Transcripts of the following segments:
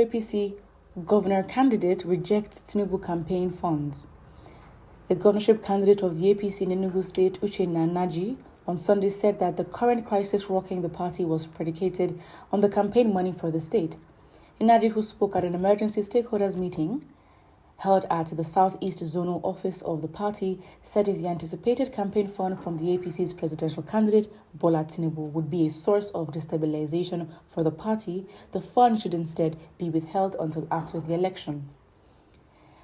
APC governor candidate rejects Tinubu campaign funds. The governorship candidate of the APC in Enugu State, Uchenna Naji, on Sunday said that the current crisis rocking the party was predicated on the campaign money for the state. Naji, who spoke at an emergency stakeholders meeting held at the Southeast Zonal Office of the party, said if the anticipated campaign fund from the APC's presidential candidate, Bola Tinubu, would be a source of destabilization for the party, the fund should instead be withheld until after the election.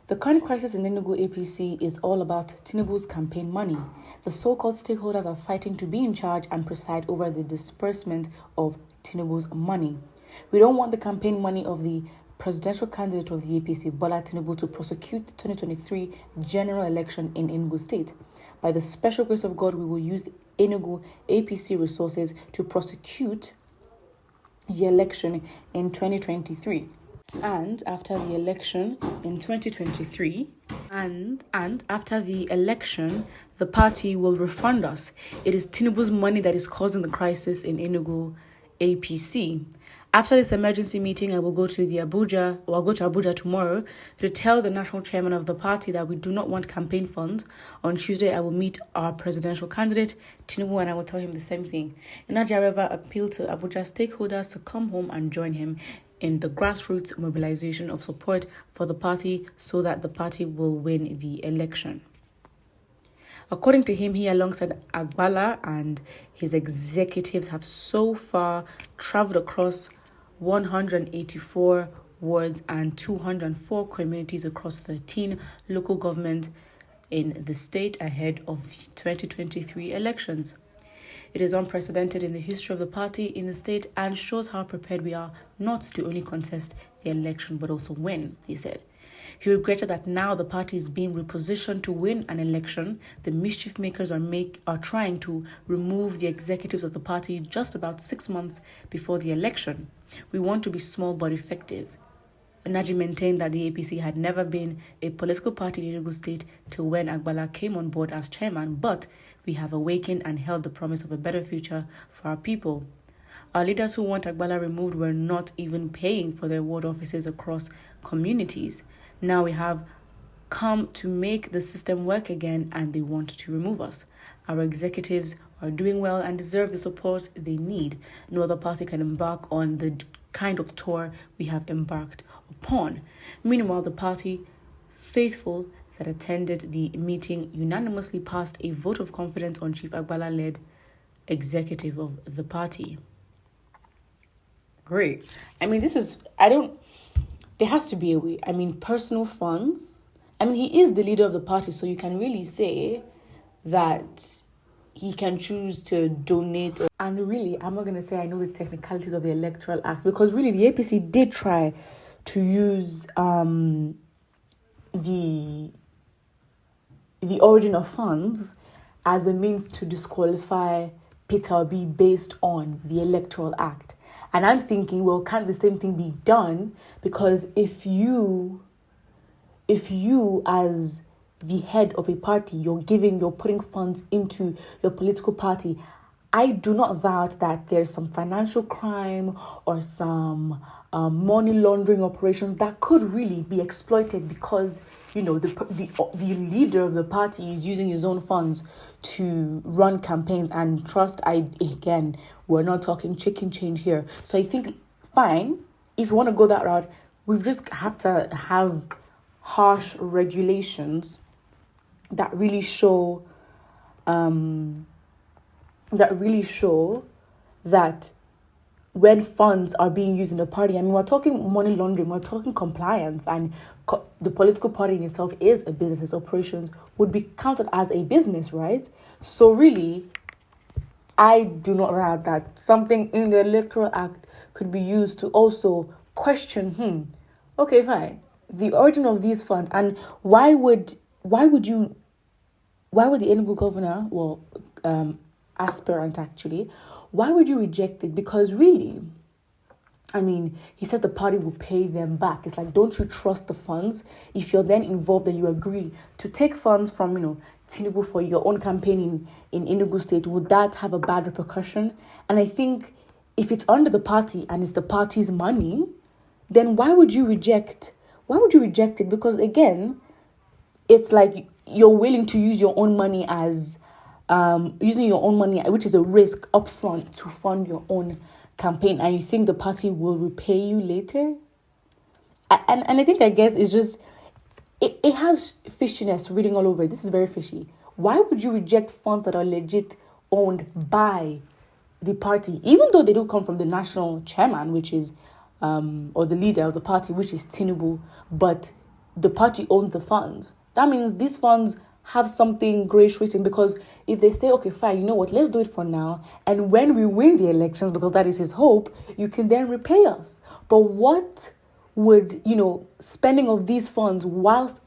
The current crisis in Enugu APC is all about Tinubu's campaign money. The so-called stakeholders are fighting to be in charge and preside over the disbursement of Tinubu's money. We don't want the campaign money of the presidential candidate of the APC, Bola Tinubu, to prosecute the 2023 general election in Enugu State. By the special grace of God, we will use Enugu APC resources to prosecute the election in 2023. And after the election in 2023, and after the election, the party will refund us. It is Tinubu's money that is causing the crisis in Enugu APC. After this emergency meeting, I will go to Abuja tomorrow to tell the national chairman of the party that we do not want campaign funds. On Tuesday, I will meet our presidential candidate, Tinubu, and I will tell him the same thing. Naji, however, appealed to Abuja stakeholders to come home and join him in the grassroots mobilization of support for the party so that the party will win the election. According to him, he alongside Agbala and his executives have so far traveled across 184 wards and 204 communities across 13 local governments in the state ahead of the 2023 elections. It is unprecedented in the history of the party in the state and shows how prepared we are not to only contest the election but also win, he said. He regretted that now the party is being repositioned to win an election. The mischief makers are trying to remove the executives of the party just about 6 months before the election. We want to be small but effective. Naji maintained that the APC had never been a political party in Enugu State till when Agbala came on board as chairman, but we have awakened and held the promise of a better future for our people. Our leaders who want Agbala removed were not even paying for their ward offices across communities. Now we have come to make the system work again and they want to remove us. Our executives are doing well and deserve the support they need. No other party can embark on the kind of tour we have embarked upon. Meanwhile, the party faithful that attended the meeting unanimously passed a vote of confidence on Chief Agbala-led executive of the party. Great. There has to be a way. Personal funds. He is the leader of the party, so you can really say that he can choose to donate. And really, I'm not going to say I know the technicalities of the Electoral Act, because really the APC did try to use the origin of funds as a means to disqualify Peter Obi based on the Electoral Act. And I'm thinking, well, can't the same thing be done? Because if you as the head of a party, you're putting funds into your political party, I do not doubt that there's some financial crime or some money laundering operations that could really be exploited because, the leader of the party is using his own funds to run campaigns. And we're not talking chicken change here. So I think, fine, if you want to go that route, we just have to have harsh regulations that really show that when funds are being used in a party, we're talking money laundering, we're talking compliance, and the political party in itself is a business. Its operations would be counted as a business, right? So really, I do not doubt that something in the Electoral Act could be used to also question, okay, fine, the origin of these funds, and why would the Enugu governor, aspirant actually, why would you reject it? Because really, he says the party will pay them back. It's like, don't you trust the funds? If you're then involved and you agree to take funds from, Tinubu for your own campaign in Enugu State, would that have a bad repercussion? And I think if it's under the party and it's the party's money, then why would you reject it? Because again, it's like you're willing to use your own money as using your own money, which is a risk upfront, to fund your own campaign, and you think the party will repay you later. And I think, I guess, it's just, it has fishiness reading all over it. This is very fishy. Why would you reject funds that are legit owned by the party, even though they do come from the national chairman, which is or the leader of the party, which is Tinubu, but the party owns the funds? That means these funds have something grayish written, because if they say, okay, fine, you know what, let's do it for now, and when we win the elections, because that is his hope, you can then repay us. But what would, spending of these funds whilst,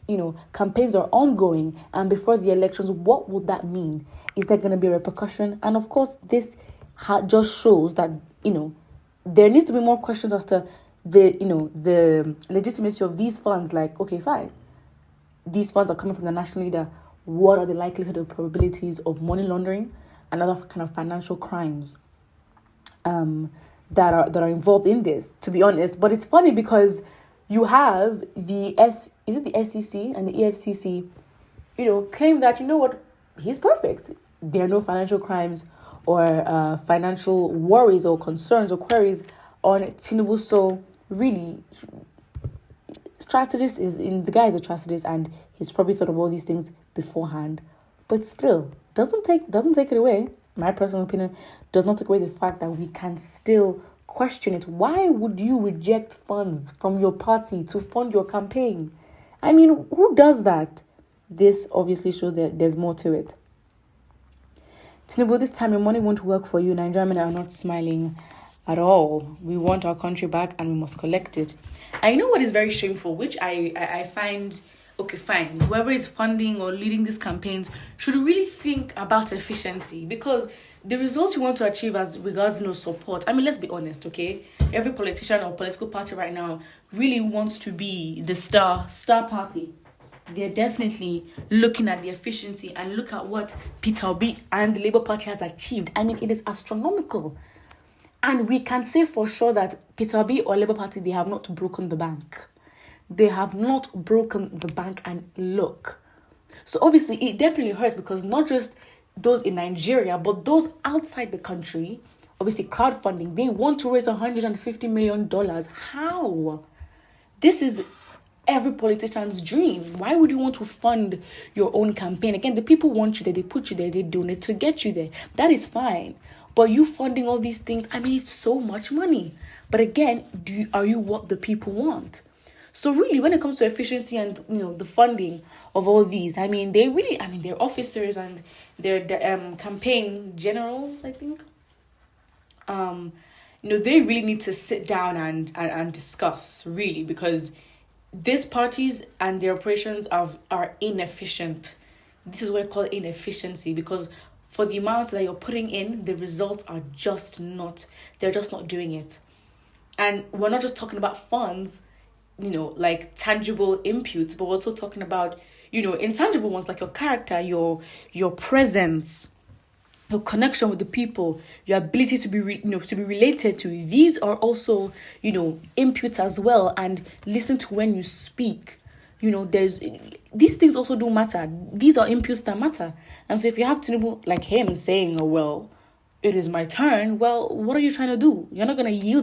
campaigns are ongoing and before the elections, what would that mean? Is there going to be a repercussion? And of course, this just shows that, there needs to be more questions as to the legitimacy of these funds. Like, okay, fine, these funds are coming from the national leader. What are the likelihood or probabilities of money laundering and other kind of financial crimes that are involved in this, to be honest? But it's funny because you have the SEC and the EFCC, claim that, what, he's perfect. There are no financial crimes or financial worries or concerns or queries on Tinubu. So really, the guy is a strategist, and he's probably thought of all these things beforehand. But still, doesn't take it away. My personal opinion does not take away the fact that we can still question it. Why would you reject funds from your party to fund your campaign? I mean, who does that? This obviously shows that there's more to it. Tinubu, this time your money won't work for you. Nigerian are not smiling at all. We want our country back and we must collect it. And you know what is very shameful, which I find, okay, fine, whoever is funding or leading these campaigns should really think about efficiency, because the results you want to achieve as regards support, I mean, let's be honest, okay? Every politician or political party right now really wants to be the star party. They're definitely looking at the efficiency, and look at what Peter Obi and the Labour Party has achieved. I mean, it is astronomical. And we can say for sure that Peter Obi or Labour Party, they have not broken the bank. They have not broken the bank, and look. So obviously, it definitely hurts, because not just those in Nigeria, but those outside the country, obviously crowdfunding, they want to raise $150 million. How? This is every politician's dream. Why would you want to fund your own campaign? Again, the people want you there, they put you there, they donate to get you there. That is fine. But you funding all these things, I mean, it's so much money. But again, are you what the people want? So really, when it comes to efficiency and, the funding of all these, I mean, their officers and their campaign generals, I think, they really need to sit down and discuss, really, because these parties and their operations are inefficient. This is what I call inefficiency, because for the amount that you're putting in, the results are they're just not doing it. And we're not just talking about funds, like tangible inputs, but we're also talking about, intangible ones, like your character, your presence, your connection with the people, your ability to be to be related to. These are also, inputs as well. And listen to when you speak. These things also do matter. These are inputs that matter. And so if you have Tinubu like him saying, oh, well, it is my turn, well, what are you trying to do? You're not going to yield